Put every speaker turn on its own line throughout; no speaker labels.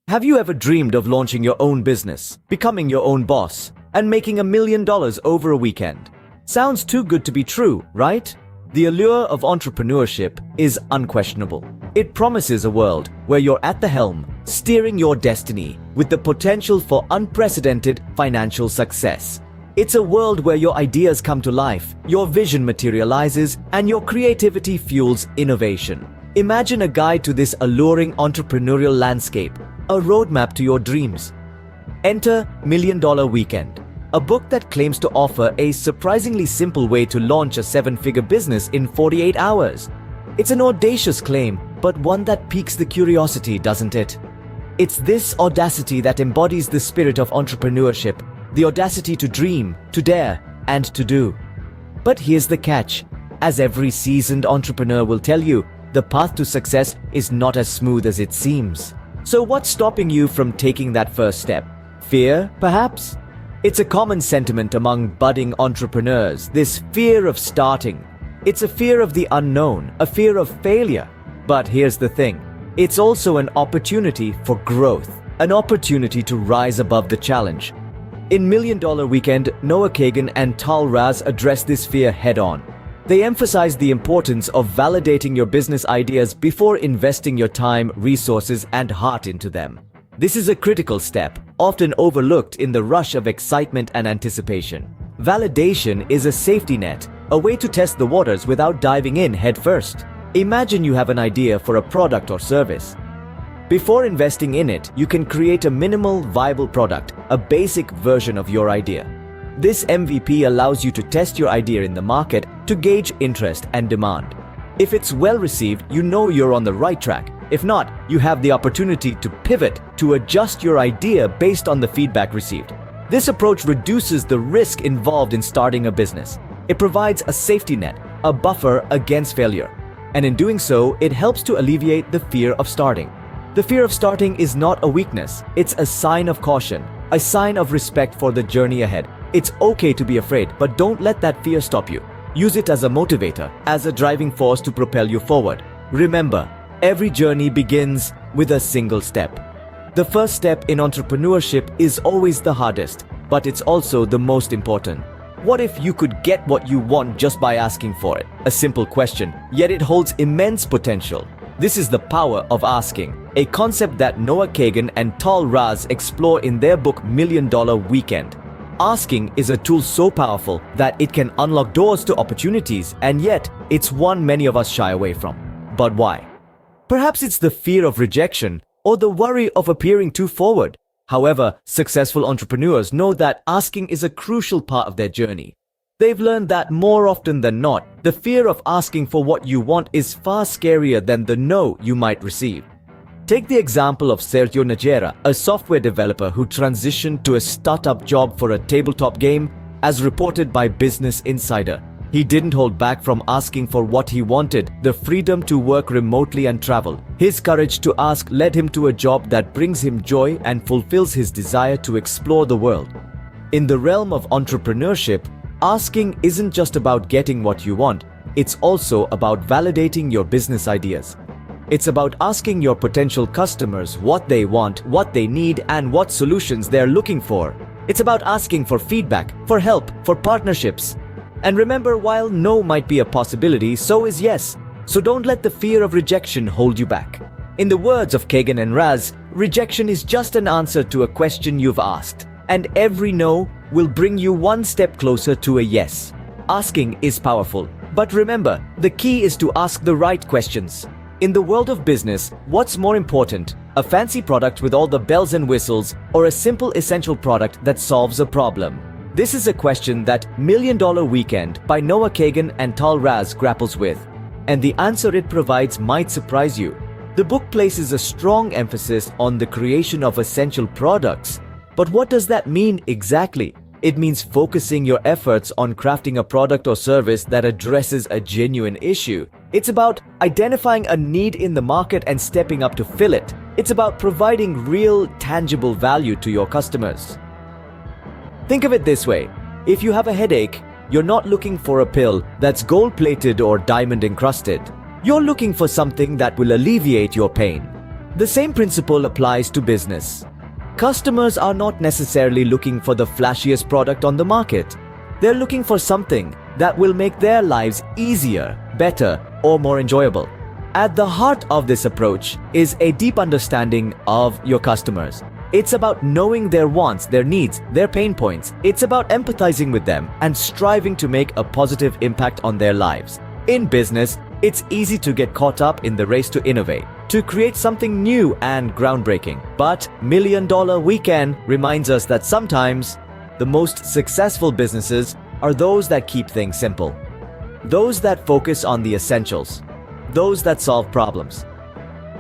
Have you ever dreamed of launching your own business, becoming your own boss, and making $1 million over a weekend? Sounds too good to be true, right? The allure of entrepreneurship is unquestionable. It promises a world where you're at the helm, steering your destiny, with the potential for unprecedented financial success. It's a world where your ideas come to life, your vision materializes, and your creativity fuels innovation. Imagine a guide to this alluring entrepreneurial landscape, a roadmap to your dreams. Enter $1 Million Weekend, a book that claims to offer a surprisingly simple way to launch a 7-figure business in 48 hours. It's an audacious claim, but one that piques the curiosity, doesn't it? It's this audacity that embodies the spirit of entrepreneurship, the audacity to dream, to dare, and to do. But here's the catch. As every seasoned entrepreneur will tell you, the path to success is not as smooth as it seems. So what's stopping you from taking that first step? Fear, perhaps? It's a common sentiment among budding entrepreneurs, this fear of starting. It's a fear of the unknown, a fear of failure. But here's the thing. It's also an opportunity for growth, an opportunity to rise above the challenge. In $1 Million Weekend, Noah Kagan and Tal Raz address this fear head-on. They emphasize the importance of validating your business ideas before investing your time, resources, and heart into them. This is a critical step, often overlooked in the rush of excitement and anticipation. Validation is a safety net, a way to test the waters without diving in headfirst. Imagine you have an idea for a product or service. Before investing in it, you can create a minimal viable product, a basic version of your idea. This MVP allows you to test your idea in the market to gauge interest and demand. If it's well received, you know you're on the right track. If not, you have the opportunity to pivot, to adjust your idea based on the feedback received. This approach reduces the risk involved in starting a business. It provides a safety net, a buffer against failure. And in doing so, it helps to alleviate the fear of starting. The fear of starting is not a weakness, it's a sign of caution, a sign of respect for the journey ahead. It's okay to be afraid, but don't let that fear stop you. Use it as a motivator, as a driving force to propel you forward. Remember, every journey begins with a single step. The first step in entrepreneurship is always the hardest, but it's also the most important. What if you could get what you want just by asking for it? A simple question, yet it holds immense potential. This is the power of asking, a concept that Noah Kagan and Tal Raz explore in their book $1 Million Weekend. Asking is a tool so powerful that it can unlock doors to opportunities, and yet it's one many of us shy away from. But why? Perhaps it's the fear of rejection or the worry of appearing too forward. However, successful entrepreneurs know that asking is a crucial part of their journey. They've learned that more often than not, the fear of asking for what you want is far scarier than the no you might receive. Take the example of Sergio Najera, a software developer who transitioned to a startup job for a tabletop game, as reported by Business Insider. He didn't hold back from asking for what he wanted, the freedom to work remotely and travel. His courage to ask led him to a job that brings him joy and fulfills his desire to explore the world. In the realm of entrepreneurship, asking isn't just about getting what you want, it's also about validating your business ideas. It's about asking your potential customers what they want, what they need, and what solutions they're looking for. It's about asking for feedback, for help, for partnerships. And remember, while no might be a possibility, so is yes. So don't let the fear of rejection hold you back. In the words of Kagan and Raz, rejection is just an answer to a question you've asked, and every no will bring you one step closer to a yes. Asking is powerful, but remember, the key is to ask the right questions. In the world of business, what's more important, a fancy product with all the bells and whistles, or a simple essential product that solves a problem? This is a question that $1 Million Weekend by Noah Kagan and Tal Raz grapples with, and the answer it provides might surprise you. The book places a strong emphasis on the creation of essential products. But what does that mean exactly? It means focusing your efforts on crafting a product or service that addresses a genuine issue. It's about identifying a need in the market and stepping up to fill it. It's about providing real, tangible value to your customers. Think of it this way. If you have a headache, you're not looking for a pill that's gold-plated or diamond-encrusted. You're looking for something that will alleviate your pain. The same principle applies to business. Customers are not necessarily looking for the flashiest product on the market. They're looking for something that will make their lives easier, better, or more enjoyable. At the heart of this approach is a deep understanding of your customers. It's about knowing their wants, their needs, their pain points. It's about empathizing with them and striving to make a positive impact on their lives. In business, it's easy to get caught up in the race to innovate, to create something new and groundbreaking. But Million Dollar Weekend reminds us that sometimes the most successful businesses are those that keep things simple, those that focus on the essentials, those that solve problems.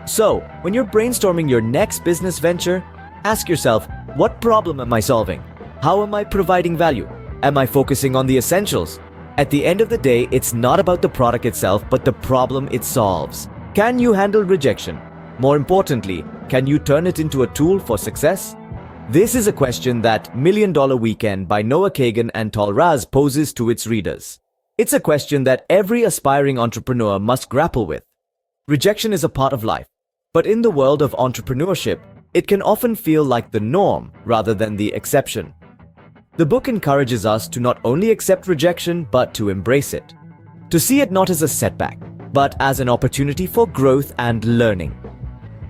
So, when you're brainstorming your next business venture, ask yourself, what problem am I solving? How am I providing value? Am I focusing on the essentials? At the end of the day, it's not about the product itself, but the problem it solves. Can you handle rejection? More importantly, can you turn it into a tool for success? This is a question that Million Dollar Weekend by Noah Kagan and Tal Raz poses to its readers. It's a question that every aspiring entrepreneur must grapple with. Rejection is a part of life, but in the world of entrepreneurship, it can often feel like the norm rather than the exception. The book encourages us to not only accept rejection, but to embrace it. To see it not as a setback, but as an opportunity for growth and learning.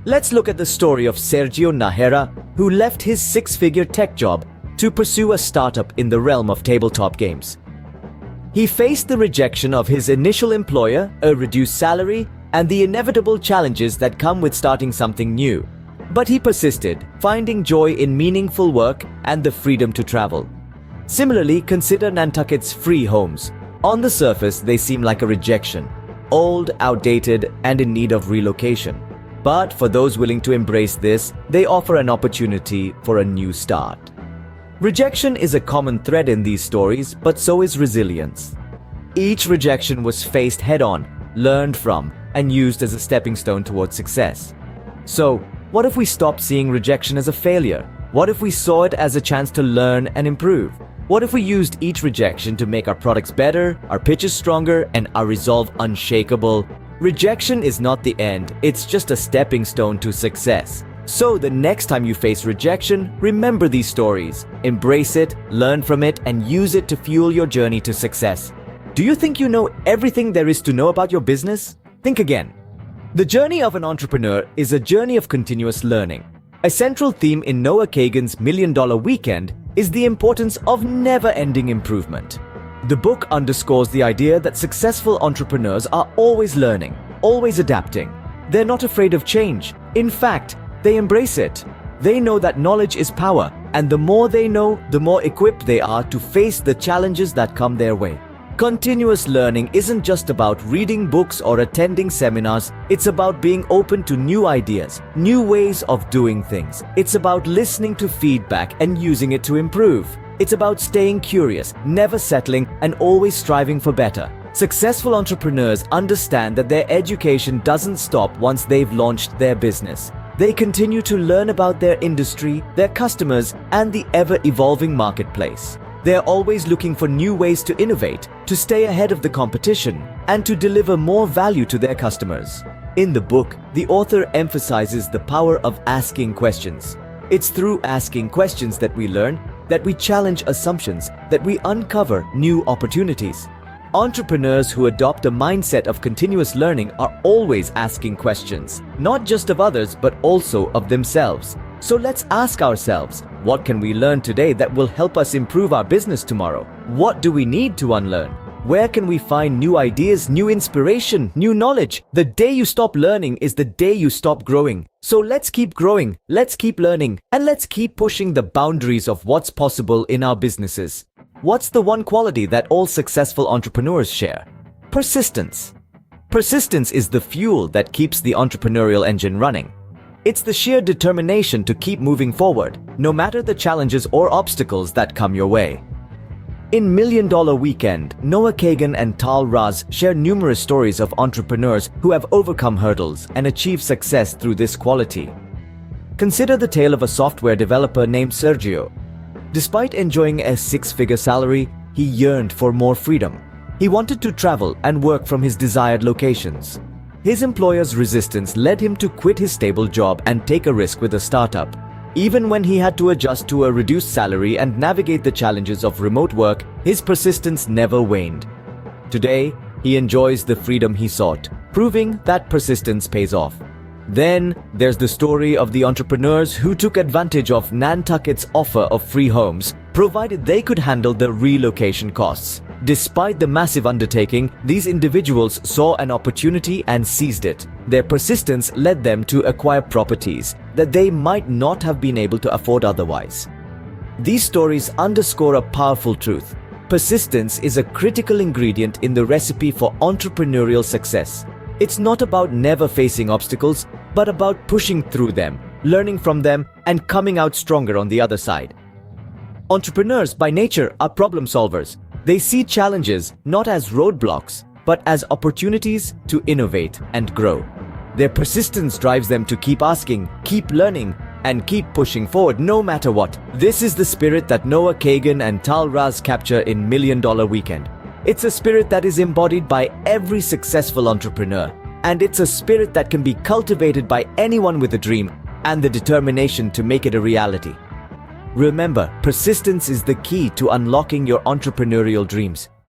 Let's look at the story of Sergio Nahera, who left his six-figure tech job to pursue a startup in the realm of tabletop games. He faced the rejection of his initial employer, a reduced salary, and the inevitable challenges that come with starting something new. But he persisted, finding joy in meaningful work and the freedom to travel. Similarly, consider Nantucket's free homes. On the surface, they seem like a rejection, old, outdated, and in need of relocation. But for those willing to embrace this, they offer an opportunity for a new start. Rejection is a common thread in these stories, but so is resilience. Each rejection was faced head-on, learned from, and used as a stepping stone towards success. So, what if we stopped seeing rejection as a failure? What if we saw it as a chance to learn and improve? What if we used each rejection to make our products better, our pitches stronger, and our resolve unshakable? Rejection is not the end, it's just a stepping stone to success. So the next time you face rejection, remember these stories. Embrace it, learn from it, and use it to fuel your journey to success. Do you think you know everything there is to know about your business? Think again. The journey of an entrepreneur is a journey of continuous learning. A central theme in Noah Kagan's Million Dollar Weekend is the importance of never-ending improvement. The book underscores the idea that successful entrepreneurs are always learning, always adapting. They're not afraid of change. In fact, they embrace it. They know that knowledge is power, and the more they know, the more equipped they are to face the challenges that come their way. Continuous learning isn't just about reading books or attending seminars. It's about being open to new ideas, new ways of doing things. It's about listening to feedback and using it to improve. It's about staying curious, never settling, and always striving for better. Successful entrepreneurs understand that their education doesn't stop once they've launched their business. They continue to learn about their industry, their customers, and the ever-evolving marketplace. They're always looking for new ways to innovate, to stay ahead of the competition, and to deliver more value to their customers. In the book, the author emphasizes the power of asking questions. It's through asking questions that we learn, that we challenge assumptions, that we uncover new opportunities. Entrepreneurs who adopt a mindset of continuous learning are always asking questions, not just of others, but also of themselves. So let's ask ourselves, what can we learn today that will help us improve our business tomorrow? What do we need to unlearn? Where can we find new ideas, new inspiration, new knowledge? The day you stop learning is the day you stop growing. So let's keep growing, let's keep learning, and let's keep pushing the boundaries of what's possible in our businesses. What's the one quality that all successful entrepreneurs share? Persistence. Persistence is the fuel that keeps the entrepreneurial engine running. It's the sheer determination to keep moving forward, no matter the challenges or obstacles that come your way. In Million Dollar Weekend, Noah Kagan and Tal Raz share numerous stories of entrepreneurs who have overcome hurdles and achieved success through this quality. Consider the tale of a software developer named Sergio. Despite enjoying a six-figure salary, he yearned for more freedom. He wanted to travel and work from his desired locations. His employer's resistance led him to quit his stable job and take a risk with a startup. Even when he had to adjust to a reduced salary and navigate the challenges of remote work, his persistence never waned. Today, he enjoys the freedom he sought, proving that persistence pays off. Then, there's the story of the entrepreneurs who took advantage of Nantucket's offer of free homes, provided they could handle the relocation costs. Despite the massive undertaking, these individuals saw an opportunity and seized it. Their persistence led them to acquire properties that they might not have been able to afford otherwise. These stories underscore a powerful truth. Persistence is a critical ingredient in the recipe for entrepreneurial success. It's not about never facing obstacles, but about pushing through them, learning from them, and coming out stronger on the other side. Entrepreneurs by nature are problem solvers. They see challenges not as roadblocks, but as opportunities to innovate and grow. Their persistence drives them to keep asking, keep learning, and keep pushing forward no matter what. This is the spirit that Noah Kagan and Tal Raz capture in $1 Million Weekend. It's a spirit that is embodied by every successful entrepreneur, and it's a spirit that can be cultivated by anyone with a dream and the determination to make it a reality. Remember, persistence is the key to unlocking your entrepreneurial dreams.